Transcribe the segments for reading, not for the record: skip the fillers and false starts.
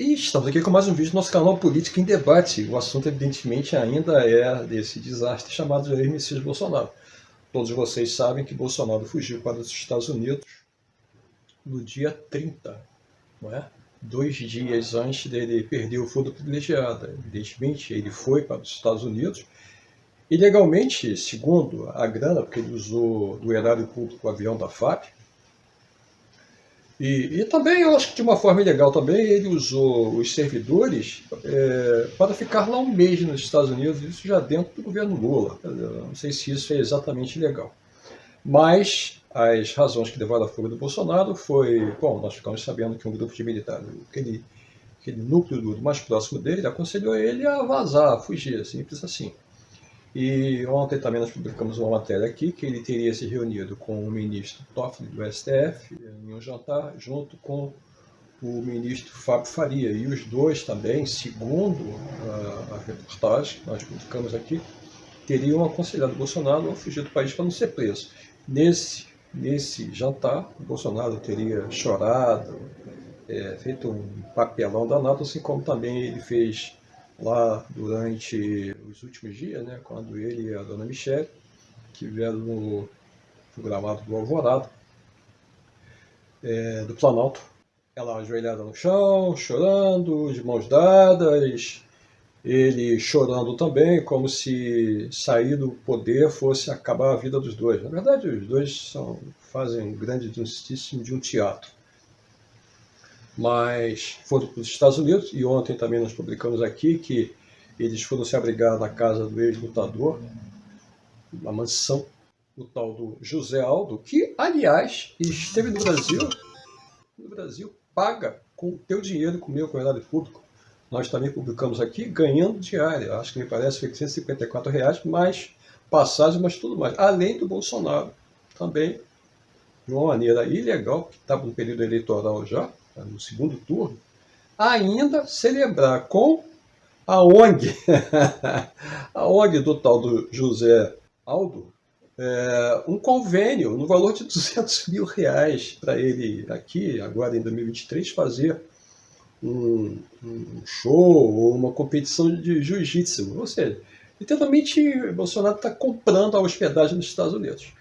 E estamos aqui com mais um vídeo do nosso canal Política em Debate. O assunto, evidentemente, ainda é desse desastre chamado Jair Messias Bolsonaro. Todos vocês sabem que Bolsonaro fugiu para os Estados Unidos no dia 30, não é? 2 dias antes dele perder o foro privilegiado. Evidentemente, ele foi para os Estados Unidos ilegalmente, segundo a grana, porque ele usou do erário público o avião da FAP. E também, eu acho que de uma forma ilegal também, ele usou os servidores para ficar lá um mês nos Estados Unidos, isso já dentro do governo Lula. Eu não sei se isso é exatamente legal. Mas as razões que levaram à fuga do Bolsonaro foi, bom, nós ficamos sabendo que um grupo de militares, aquele núcleo duro mais próximo dele, aconselhou ele a vazar, a fugir, simples assim. E ontem também nós publicamos uma matéria aqui que ele teria se reunido com o ministro Toffoli do STF em um jantar junto com o ministro Fábio Faria. E os dois também, segundo a reportagem que nós publicamos aqui, teriam aconselhado Bolsonaro a fugir do país para não ser preso. Nesse jantar, o Bolsonaro teria chorado, feito um papelão danado, assim como também ele fez lá durante os últimos dias, né, quando ele e a dona Michele estiveram no gramado do Alvorada, do Planalto, ela ajoelhada no chão, chorando, de mãos dadas, ele chorando também, como se sair do poder fosse acabar a vida dos dois. Na verdade, os dois fazem um grandíssimo de um teatro. Mas foram para os Estados Unidos, e ontem também nós publicamos aqui que eles foram se abrigar na casa do ex-lutador, na mansão, o tal do José Aldo, que, aliás, esteve no Brasil paga com o teu dinheiro, com o meu, com o erário público. Nós também publicamos aqui, ganhando diária, acho que me parece R$854, mais passagem, mas tudo mais. Além do Bolsonaro, também, de uma maneira ilegal, que estava no período eleitoral já, no segundo turno, ainda celebrar com a ONG, a ONG do tal do José Aldo, um convênio no valor de R$200 mil para ele aqui, agora em 2023, fazer um show ou uma competição de jiu-jitsu. Ou seja, literalmente Bolsonaro está comprando a hospedagem nos Estados Unidos.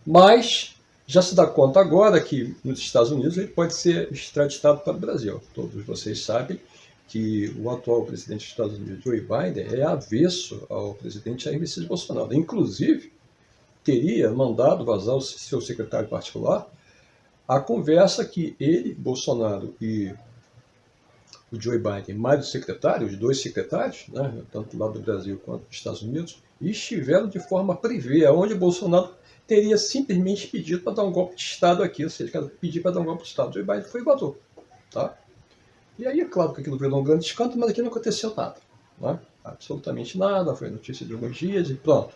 Mas já se dá conta agora que nos Estados Unidos ele pode ser extraditado para o Brasil. Todos vocês sabem que o atual presidente dos Estados Unidos, Joe Biden, é avesso ao presidente Jair Messias Bolsonaro. Inclusive, teria mandado vazar o seu secretário particular a conversa que ele, Bolsonaro e o Joe Biden, mais o secretário, os dois secretários, né, tanto lá do Brasil quanto dos Estados Unidos, estiveram de forma privê, onde Bolsonaro teria simplesmente pedido para dar um golpe de Estado aqui, ou seja, pedir para dar um golpe de Estado. Joe Biden foi e vazou. Tá? E aí é claro que aquilo virou um grande escândalo, mas aqui não aconteceu nada. Né? Absolutamente nada, foi notícia de alguns dias e pronto.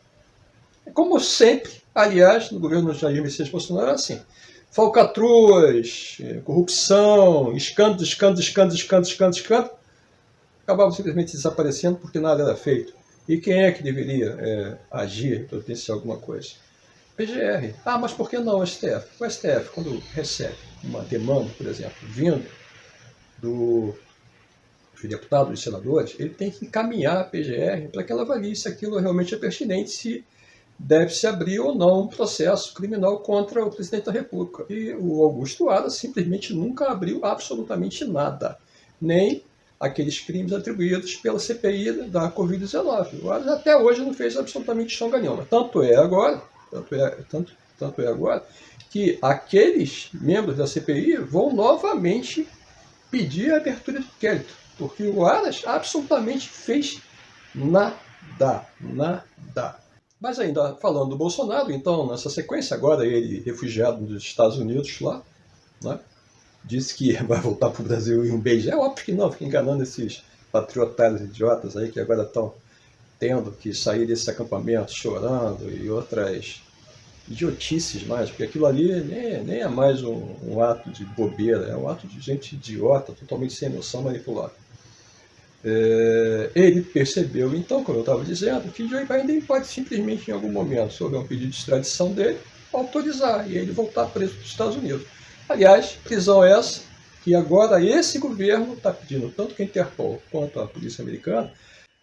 Como sempre, aliás, no governo de Jair Messias Bolsonaro era assim. Falcatruas, corrupção, escândalos, acabavam simplesmente desaparecendo porque nada era feito. E quem é que deveria agir, providenciar alguma coisa? PGR. Ah, mas por que não o STF? O STF, quando recebe uma demanda, por exemplo, vindo dos deputados, dos senadores, ele tem que encaminhar a PGR para que ela avalie se aquilo realmente é pertinente, se deve-se abrir ou não um processo criminal contra o presidente da República. E o Augusto Aras simplesmente nunca abriu absolutamente nada, nem aqueles crimes atribuídos pela CPI da Covid-19. O Aras até hoje não fez absolutamente chonga nenhuma. Tanto é agora que aqueles membros da CPI vão novamente pedir a abertura de inquérito, porque o Aras absolutamente fez nada. Mas ainda falando do Bolsonaro, então, nessa sequência, agora ele refugiado nos Estados Unidos lá, né, disse que vai voltar para o Brasil em um beijo. É óbvio que não, fica enganando esses patriotários idiotas aí que agora estão tendo que sair desse acampamento chorando e outras idiotices mais, porque aquilo ali nem é mais um ato de bobeira, é um ato de gente idiota, totalmente sem noção, manipulada. Ele percebeu, então, como eu estava dizendo, que Joe Biden pode simplesmente, em algum momento, se houver um pedido de extradição dele, autorizar e ele voltar preso para os Estados Unidos. Aliás, prisão essa que agora esse governo está pedindo, tanto que a Interpol quanto a polícia americana,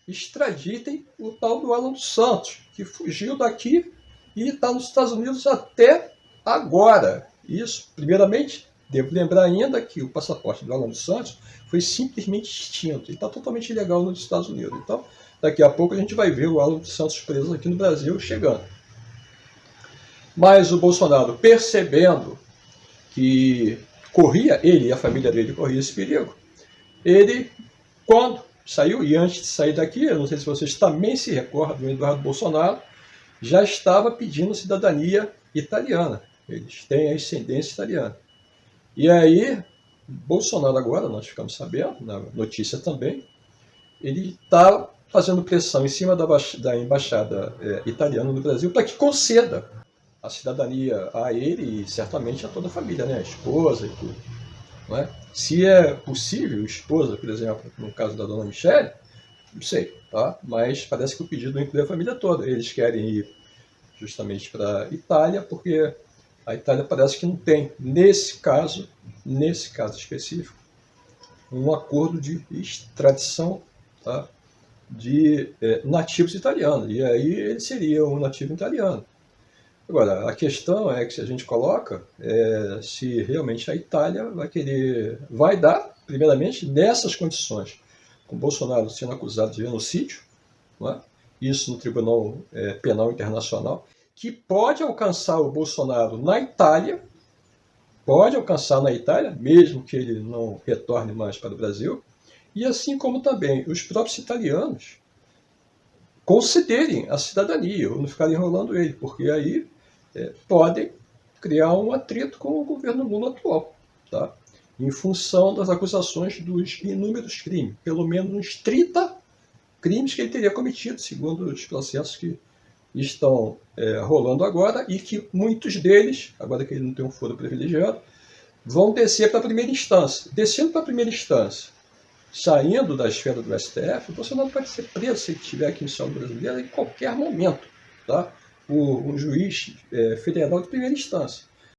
extraditem o tal do Alan dos Santos, que fugiu daqui e está nos Estados Unidos até agora. Isso, primeiramente, devo lembrar ainda que o passaporte do Alan dos Santos foi simplesmente extinto e está totalmente ilegal nos Estados Unidos. Então, daqui a pouco a gente vai ver o Alan dos Santos preso aqui no Brasil chegando. Mas o Bolsonaro, percebendo que ele e a família dele corria esse perigo, ele, quando saiu, e antes de sair daqui, eu não sei se vocês também se recordam do Eduardo Bolsonaro, já estava pedindo cidadania italiana. Eles têm a ascendência italiana. E aí, Bolsonaro agora, nós ficamos sabendo, na notícia também, ele está fazendo pressão em cima da embaixada italiana no Brasil para que conceda a cidadania a ele e certamente a toda a família, né? A esposa e tudo. Não é? Se é possível, esposa, por exemplo, no caso da dona Michele, não sei, tá? Mas parece que o pedido inclui a família toda. Eles querem ir justamente para a Itália, porque a Itália parece que não tem, nesse caso específico, um acordo de extradição, tá? De nativos italianos. E aí ele seria um nativo italiano. Agora, a questão é que se a gente coloca, se realmente a Itália vai dar, primeiramente, nessas condições, com Bolsonaro sendo acusado de genocídio, não é? Isso no Tribunal Penal Internacional, que pode alcançar o Bolsonaro na Itália, mesmo que ele não retorne mais para o Brasil, e assim como também os próprios italianos concederem a cidadania, ou não ficarem enrolando ele, porque aí podem criar um atrito com o governo Lula atual, tá? Em função das acusações dos inúmeros crimes, pelo menos uns 30 crimes que ele teria cometido, segundo os processos que estão rolando agora, e que muitos deles, agora que ele não tem um foro privilegiado, vão descer para a primeira instância. Descendo para a primeira instância, saindo da esfera do STF, o Bolsonaro pode ser preso se ele estiver aqui em solo brasileiro em qualquer momento, tá? Um juiz federal de primeira instância.